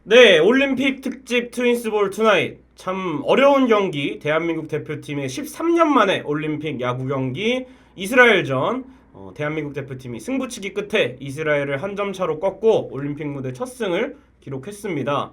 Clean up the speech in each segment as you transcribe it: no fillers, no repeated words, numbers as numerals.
네, 올림픽 특집 트윈스볼 투나잇. 참 어려운 경기, 대한민국 대표팀의 13년 만에 올림픽 야구 경기 이스라엘전. 대한민국 대표팀이 승부치기 끝에 이스라엘을 한 점 차로 꺾고 올림픽 무대 첫 승을 기록했습니다.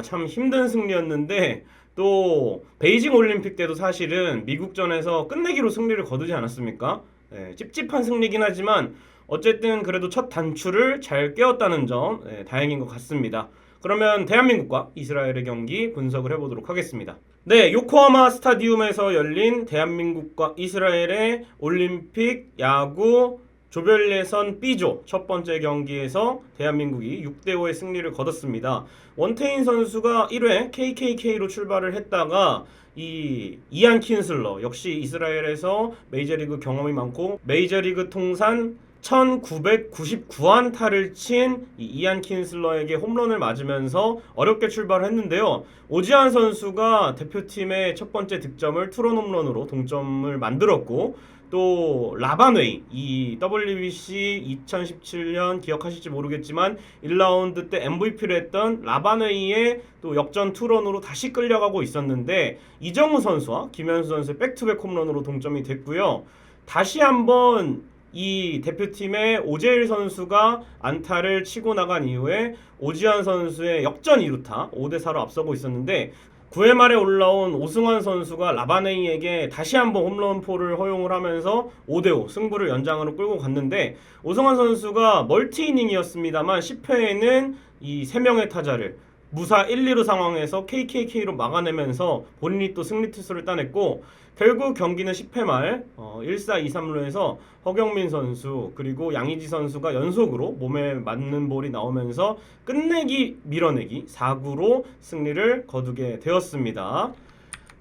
참 힘든 승리였는데 또 베이징 올림픽 때도 사실은 미국전에서 끝내기로 승리를 거두지 않았습니까? 네, 찝찝한 승리긴 하지만 어쨌든 그래도 첫 단추를 잘 깨웠다는 점, 다행인 것 같습니다. 그러면 대한민국과 이스라엘의 경기 분석을 해보도록 하겠습니다. 네, 요코하마 스타디움에서 열린 대한민국과 이스라엘의 올림픽 야구 조별 예선 B조 첫 번째 경기에서 대한민국이 6대5의 승리를 거뒀습니다. 원태인 선수가 1회 KKK로 출발을 했다가 이안 킨슬러 역시 이스라엘에서 메이저리그 경험이 많고 메이저리그 통산 1999안타를 친 이안 킨슬러에게 홈런을 맞으면서 어렵게 출발을 했는데요. 오지환 선수가 대표팀의 첫 번째 득점을 투런 홈런으로 동점을 만들었고, 또 라바웨이, 이 WBC 2017년 기억하실지 모르겠지만 1라운드 때 MVP를 했던 라바웨이의 또 역전 투런으로 다시 끌려가고 있었는데 이정우 선수와 김현수 선수의 백투백 홈런으로 동점이 됐고요. 다시 한번 이 대표팀의 오재일 선수가 안타를 치고 나간 이후에 오지환 선수의 역전 2루타 5대4로 앞서고 있었는데 9회 말에 올라온 오승환 선수가 라바네이에게 다시 한번 홈런포를 허용을 하면서 5대5 승부를 연장으로 끌고 갔는데 오승환 선수가 멀티이닝이었습니다만 10회에는 이 3명의 타자를 무사 1, 2루 상황에서 KKK로 막아내면서 본인이 또 승리 투수를 따냈고 결국 경기는 10회 말 1사 2, 3루에서 허경민 선수 그리고 양의지 선수가 연속으로 몸에 맞는 볼이 나오면서 끝내기 밀어내기 4구로 승리를 거두게 되었습니다.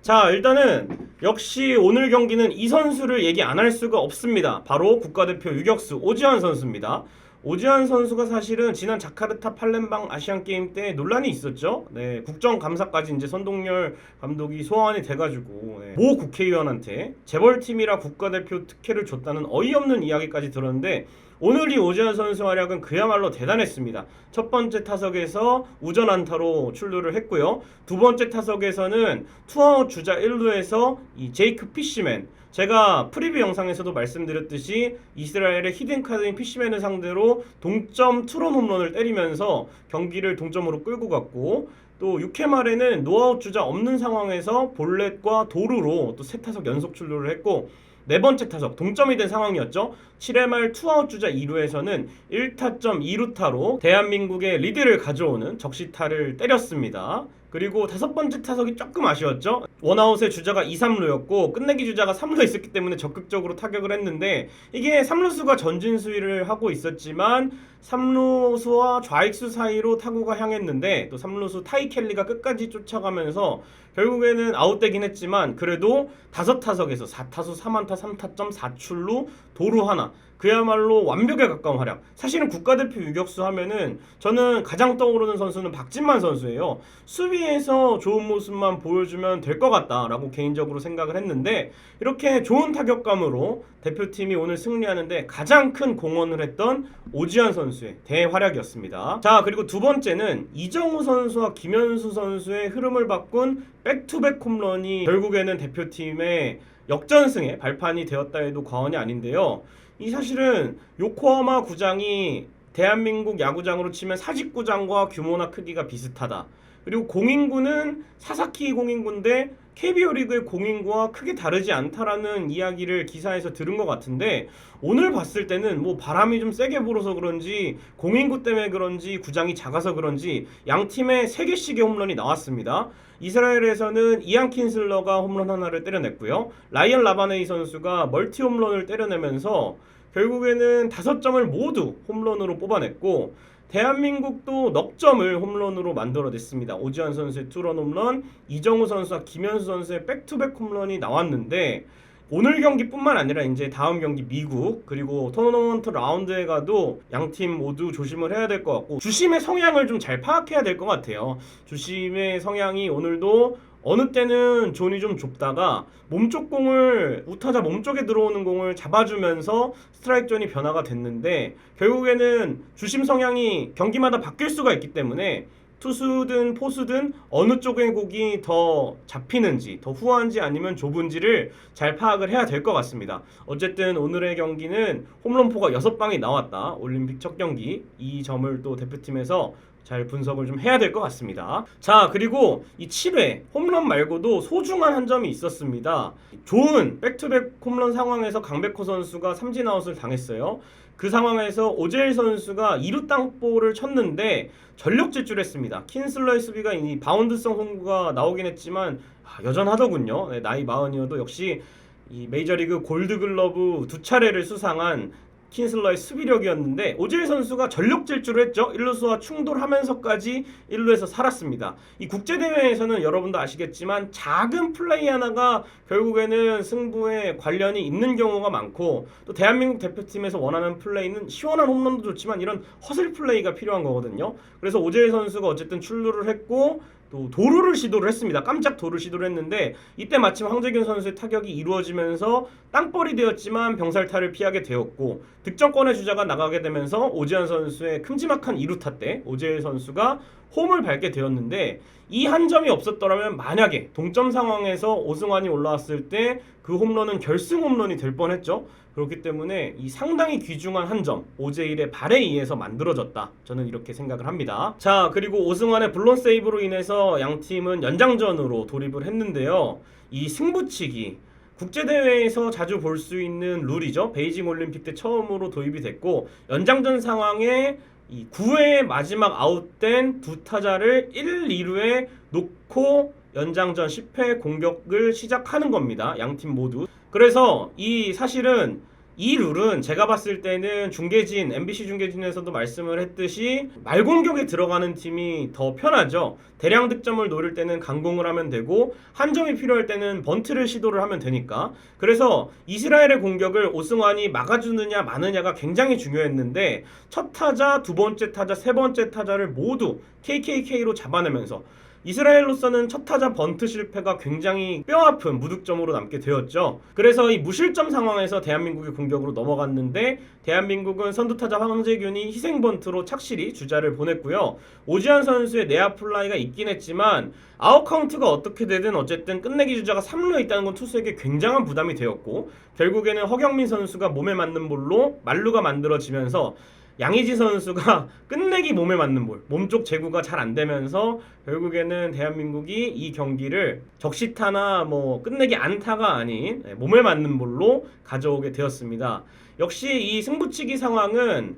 자, 일단은 역시 오늘 경기는 이 선수를 얘기 안 할 수가 없습니다. 바로 국가대표 유격수 오지환 선수입니다. 오지환 선수가 사실은 지난 자카르타 팔렘방 아시안 게임 때 논란이 있었죠. 네, 국정감사까지 이제 선동열 감독이 소환이 돼가지고 모 국회의원한테 재벌팀이라 국가대표 특혜를 줬다는 어이없는 이야기까지 들었는데 오늘 이 오지환 선수 활약은 그야말로 대단했습니다. 첫 번째 타석에서 우전 안타로 출루를 했고요. 두 번째 타석에서는 투아웃 주자 1루에서 이 제이크 피시맨, 제가 프리뷰 영상에서도 말씀드렸듯이 이스라엘의 히든카드인 피시맨을 상대로 동점 투런 홈런을 때리면서 경기를 동점으로 끌고 갔고, 또 6회 말에는 노아웃 주자 없는 상황에서 볼넷과 도루로 또 세 타석 연속 출루를 했고, 네 번째 타석 동점이 된 상황이었죠. 7회 말 투아웃 주자 2루에서는 1타점 2루타로 대한민국의 리드를 가져오는 적시타를 때렸습니다. 그리고 다섯 번째 타석이 조금 아쉬웠죠. 원아웃의 주자가 2, 3루였고 끝내기 주자가 3루에 있었기 때문에 적극적으로 타격을 했는데 이게 3루수가 전진 수위를 하고 있었지만 3루수와 좌익수 사이로 타구가 향했는데 또 3루수 타이 켈리가 끝까지 쫓아가면서 결국에는 아웃되긴 했지만 그래도 다섯 타석에서 4타수 3안타 3타점 4출루 도루 하나, 그야말로 완벽에 가까운 활약. 사실은 국가대표 유격수 하면은 저는 가장 떠오르는 선수는 박진만 선수예요. 수비에서 좋은 모습만 보여주면 될 것 같다라고 개인적으로 생각을 했는데 이렇게 좋은 타격감으로 대표팀이 오늘 승리하는데 가장 큰 공헌을 했던 오지환 선수의 대활약이었습니다. 자, 그리고 두 번째는 이정우 선수와 김현수 선수의 흐름을 바꾼 백투백 홈런이 결국에는 대표팀의 역전승의 발판이 되었다 해도 과언이 아닌데요. 이 사실은 요코하마 구장이 대한민국 야구장으로 치면 사직구장과 규모나 크기가 비슷하다. 그리고 공인구는 사사키 공인구인데 KBO 리그의 공인구와 크게 다르지 않다라는 이야기를 기사에서 들은 것 같은데 오늘 봤을 때는 뭐 바람이 좀 세게 불어서 그런지 공인구 때문에 그런지 구장이 작아서 그런지 양 팀에 3개씩의 홈런이 나왔습니다. 이스라엘에서는 이안 킨슬러가 홈런 하나를 때려냈고요. 라이언 라바네이 선수가 멀티 홈런을 때려내면서 결국에는 5점을 모두 홈런으로 뽑아냈고 대한민국도 넉 점을 홈런으로 만들어냈습니다. 오지환 선수의 투런 홈런, 이정우 선수와 김현수 선수의 백투백 홈런이 나왔는데 오늘 경기뿐만 아니라 이제 다음 경기 미국 그리고 토너먼트 라운드에 가도 양팀 모두 조심을 해야 될 것 같고 주심의 성향을 좀 잘 파악해야 될 것 같아요. 주심의 성향이 오늘도 어느 때는 존이 좀 좁다가 몸쪽 공을 우타자 몸쪽에 들어오는 공을 잡아주면서 스트라이크 존이 변화가 됐는데 결국에는 주심 성향이 경기마다 바뀔 수가 있기 때문에 투수든 포수든 어느 쪽의 공이 더 잡히는지, 더 후한지 아니면 좁은지를 잘 파악을 해야 될 것 같습니다. 어쨌든 오늘의 경기는 홈런포가 6방이 나왔다. 올림픽 첫 경기. 이 점을 또 대표팀에서 잘 분석을 좀 해야 될 것 같습니다. 자, 그리고 이 7회 홈런 말고도 소중한 한 점이 있었습니다. 좋은 백투백 홈런 상황에서 강백호 선수가 삼진 아웃을 당했어요. 그 상황에서 오재일 선수가 2루 땅볼을 쳤는데 전력 질주했습니다. 킨슬러의 수비가 이 바운드성 송구가 나오긴 했지만 여전하더군요. 네, 나이 40이어도 역시 이 메이저리그 골드글러브 2차례를 수상한 킨슬러의 수비력이었는데 오재일 선수가 전력 질주를 했죠. 1루수와 충돌하면서까지 1루에서 살았습니다. 이 국제대회에서는 여러분도 아시겠지만 작은 플레이 하나가 결국에는 승부에 관련이 있는 경우가 많고, 또 대한민국 대표팀에서 원하는 플레이는 시원한 홈런도 좋지만 이런 허슬 플레이가 필요한 거거든요. 그래서 오재일 선수가 어쨌든 출루를 했고 또 도루를 시도를 했습니다. 깜짝 도루 시도를 했는데 이때 마침 황재균 선수의 타격이 이루어지면서 땅볼이 되었지만 병살타를 피하게 되었고, 득점권의 주자가 나가게 되면서 오지환 선수의 큼지막한 2루타 때 오재일 선수가 홈을 밟게 되었는데, 이 한 점이 없었더라면 만약에 동점 상황에서 오승환이 올라왔을 때 그 홈런은 결승 홈런이 될 뻔했죠. 그렇기 때문에 이 상당히 귀중한 한 점, 오재일의 발에 의해서 만들어졌다. 저는 이렇게 생각을 합니다. 자, 그리고 오승환의 블론 세이브로 인해서 양 팀은 연장전으로 돌입을 했는데요. 이 승부치기, 국제대회에서 자주 볼 수 있는 룰이죠. 베이징 올림픽 때 처음으로 도입이 됐고, 연장전 상황에 이 9회 마지막 아웃된 두 타자를 1, 2루에 놓고 연장전 10회 공격을 시작하는 겁니다. 양팀 모두. 그래서 이 사실은 이 룰은 제가 봤을 때는 중계진, MBC 중계진에서도 말씀을 했듯이 말공격에 들어가는 팀이 더 편하죠. 대량 득점을 노릴 때는 강공을 하면 되고 한 점이 필요할 때는 번트를 시도를 하면 되니까. 그래서 이스라엘의 공격을 오승환이 막아주느냐 마느냐가 굉장히 중요했는데, 첫 타자, 두 번째 타자, 세 번째 타자를 모두 KKK로 잡아내면서 이스라엘로서는 첫 타자 번트 실패가 굉장히 뼈아픈 무득점으로 남게 되었죠. 그래서 이 무실점 상황에서 대한민국이 공격으로 넘어갔는데, 대한민국은 선두타자 황재균이 희생 번트로 착실히 주자를 보냈고요. 오지환 선수의 내야 플라이가 있긴 했지만 아웃 카운트가 어떻게 되든 어쨌든 끝내기 주자가 3루에 있다는 건 투수에게 굉장한 부담이 되었고, 결국에는 허경민 선수가 몸에 맞는 볼로 만루가 만들어지면서 양의지 선수가 끝내기 몸에 맞는 볼, 몸쪽 제구가 잘 안 되면서 결국에는 대한민국이 이 경기를 적시타나 뭐 끝내기 안타가 아닌 몸에 맞는 볼로 가져오게 되었습니다. 역시 이 승부치기 상황은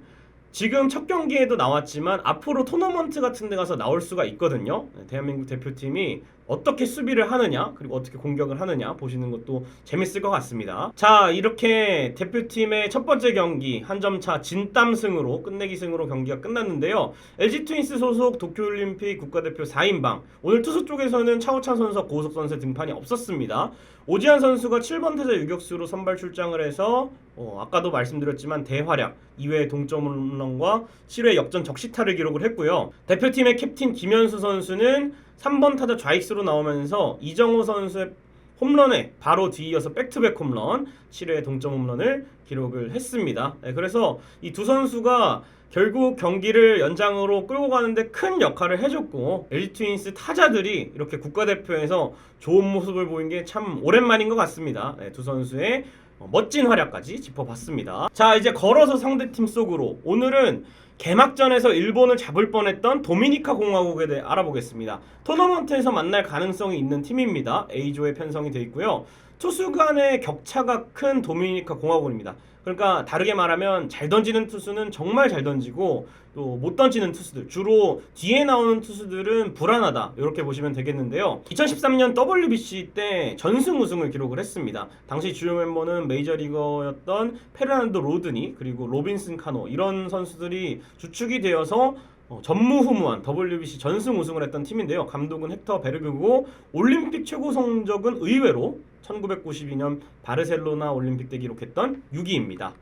지금 첫 경기에도 나왔지만 앞으로 토너먼트 같은 데 가서 나올 수가 있거든요. 대한민국 대표팀이 어떻게 수비를 하느냐, 그리고 어떻게 공격을 하느냐 보시는 것도 재밌을 것 같습니다. 자, 이렇게 대표팀의 첫 번째 경기 한 점 차 진땀승으로, 끝내기 승으로 경기가 끝났는데요. LG 트윈스 소속 도쿄올림픽 국가대표 4인방, 오늘 투수 쪽에서는 차우찬 선수와 고우석 선수의 등판이 없었습니다. 오지환 선수가 7번 타자 유격수로 선발 출장을 해서 아까도 말씀드렸지만 대활약, 2회 동점 홈런과 7회 역전 적시타를 기록을 했고요. 대표팀의 캡틴 김현수 선수는 3번 타자 좌익수로 나오면서 이정호 선수의 홈런에 바로 뒤이어서 백투백 홈런, 7회 동점 홈런을 기록을 했습니다. 네, 그래서 이 두 선수가 결국 경기를 연장으로 끌고 가는데 큰 역할을 해줬고, LG 트윈스 타자들이 이렇게 국가대표에서 좋은 모습을 보인 게 참 오랜만인 것 같습니다. 네, 두 선수의 멋진 활약까지 짚어봤습니다. 자, 이제 걸어서 상대팀 속으로, 오늘은 개막전에서 일본을 잡을 뻔했던 도미니카 공화국에 대해 알아보겠습니다. 토너먼트에서 만날 가능성이 있는 팀입니다. A조에 편성이 되어 있고요. 투수 간의 격차가 큰 도미니카 공화국입니다. 그러니까 다르게 말하면 잘 던지는 투수는 정말 잘 던지고 또 못 던지는 투수들, 주로 뒤에 나오는 투수들은 불안하다, 이렇게 보시면 되겠는데요. 2013년 WBC 때 전승 우승을 기록을 했습니다. 당시 주요 멤버는 메이저리거였던 페르난도 로드니, 그리고 로빈슨 카노, 이런 선수들이 주축이 되어서 전무후무한 WBC 전승 우승을 했던 팀인데요. 감독은 헥터 베르그고, 올림픽 최고 성적은 의외로 1992년 바르셀로나 올림픽 때 기록했던 6위입니다.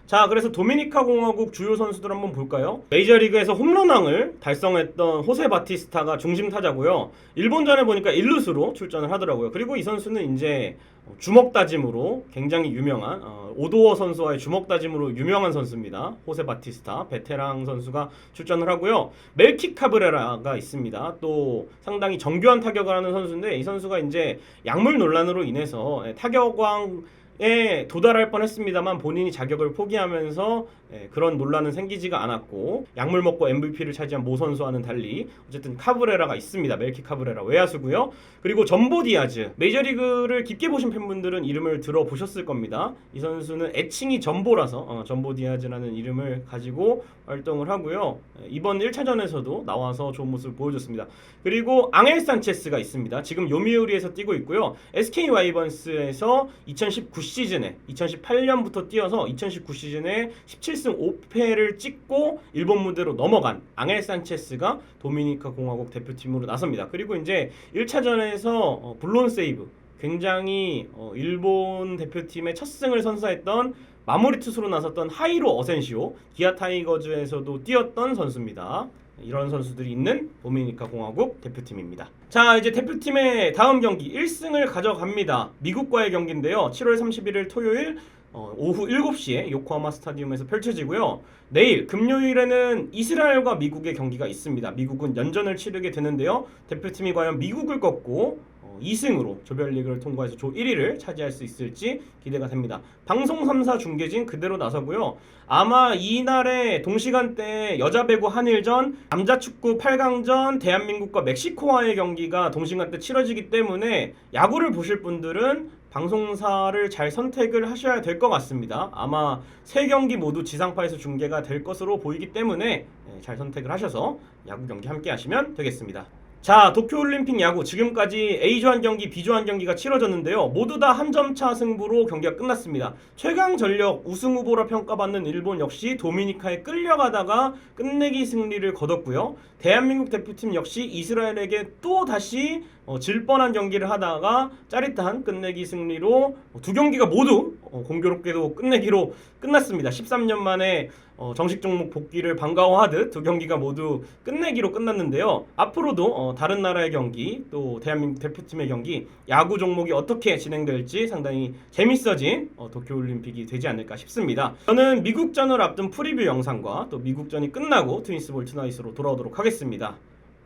자, 그래서 도미니카 공화국 주요 선수들 한번 볼까요? 메이저리그에서 홈런왕을 달성했던 호세 바티스타가 중심 타자고요. 일본전에 보니까 일루수로 출전을 하더라고요. 그리고 이 선수는 이제 주먹 다짐으로 굉장히 유명한 오도어 선수와의 주먹 다짐으로 유명한 선수입니다. 호세 바티스타 베테랑 선수가 출전을 하고요. 멜키 카브레라가 있습니다. 또 상당히 정교한 타격을 하는 선수인데 이 선수가 이제 약물 논란으로 인해서 타격왕에 도달할 뻔했습니다만 본인이 자격을 포기하면서 그런 논란은 생기지가 않았고 약물 먹고 MVP를 차지한 모 선수와는 달리 어쨌든 카브레라가 있습니다. 멜키 카브레라 외야수고요. 그리고 전보 디아즈 메이저리그를 깊게 보신 팬분들은 이름을 들어보셨을 겁니다. 이 선수는 애칭이 전보라서 전보 디아즈라는 이름을 가지고 활동을 하고요. 이번 1차전에서도 나와서 좋은 모습을 보여줬습니다. 그리고 앙헬 산체스가 있습니다. 지금 요미우리에서 뛰고 있고요. SK 와이번스에서 2019 시즌에 2018년부터 뛰어서 2019 시즌에 17승 5패를 찍고 일본 무대로 넘어간 앙헬 산체스가 도미니카 공화국 대표팀으로 나섭니다. 그리고 이제 1차전에서 블론 세이브 굉장히 일본 대표팀의 첫 승을 선사했던 마무리 투수로 나섰던 하이로 어센시오 기아 타이거즈에서도 뛰었던 선수입니다. 이런 선수들이 있는 도미니카 공화국 대표팀입니다. 자, 이제 대표팀의 다음 경기 1승을 가져갑니다. 미국과의 경기인데요. 7월 31일 토요일 오후 7시에 요코하마 스타디움에서 펼쳐지고요. 내일 금요일에는 이스라엘과 미국의 경기가 있습니다. 미국은 연전을 치르게 되는데요. 대표팀이 과연 미국을 꺾고 2승으로 조별리그를 통과해서 조 1위를 차지할 수 있을지 기대가 됩니다. 방송 3사 중계진 그대로 나서고요. 아마 이날의 동시간대에 여자 배구 한일전, 남자 축구 8강전, 대한민국과 멕시코와의 경기가 동시간대 치러지기 때문에 야구를 보실 분들은 방송사를 잘 선택을 하셔야 될 것 같습니다. 아마 3경기 모두 지상파에서 중계가 될 것으로 보이기 때문에 잘 선택을 하셔서 야구 경기 함께 하시면 되겠습니다. 자, 도쿄올림픽 야구 지금까지 A조한 경기, B조한 경기가 치러졌는데요. 모두 다 한 점 차 승부로 경기가 끝났습니다. 최강 전력 우승 후보라 평가받는 일본 역시 도미니카에 끌려가다가 끝내기 승리를 거뒀고요. 대한민국 대표팀 역시 이스라엘에게 또 다시 질 뻔한 경기를 하다가 짜릿한 끝내기 승리로 두 경기가 모두 공교롭게도 끝내기로 끝났습니다. 13년 만에 정식 종목 복귀를 반가워하듯 두 경기가 모두 끝내기로 끝났는데요. 앞으로도 다른 나라의 경기 또 대한민국 대표팀의 경기 야구 종목이 어떻게 진행될지 상당히 재밌어진 도쿄올림픽이 되지 않을까 싶습니다. 저는 미국전을 앞둔 프리뷰 영상과 또 미국전이 끝나고 트윈스볼 투나잇으로 돌아오도록 하겠습니다.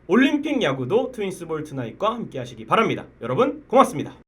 올림픽 야구도 트윈스볼 투나잇과 함께 하시기 바랍니다. 여러분 고맙습니다.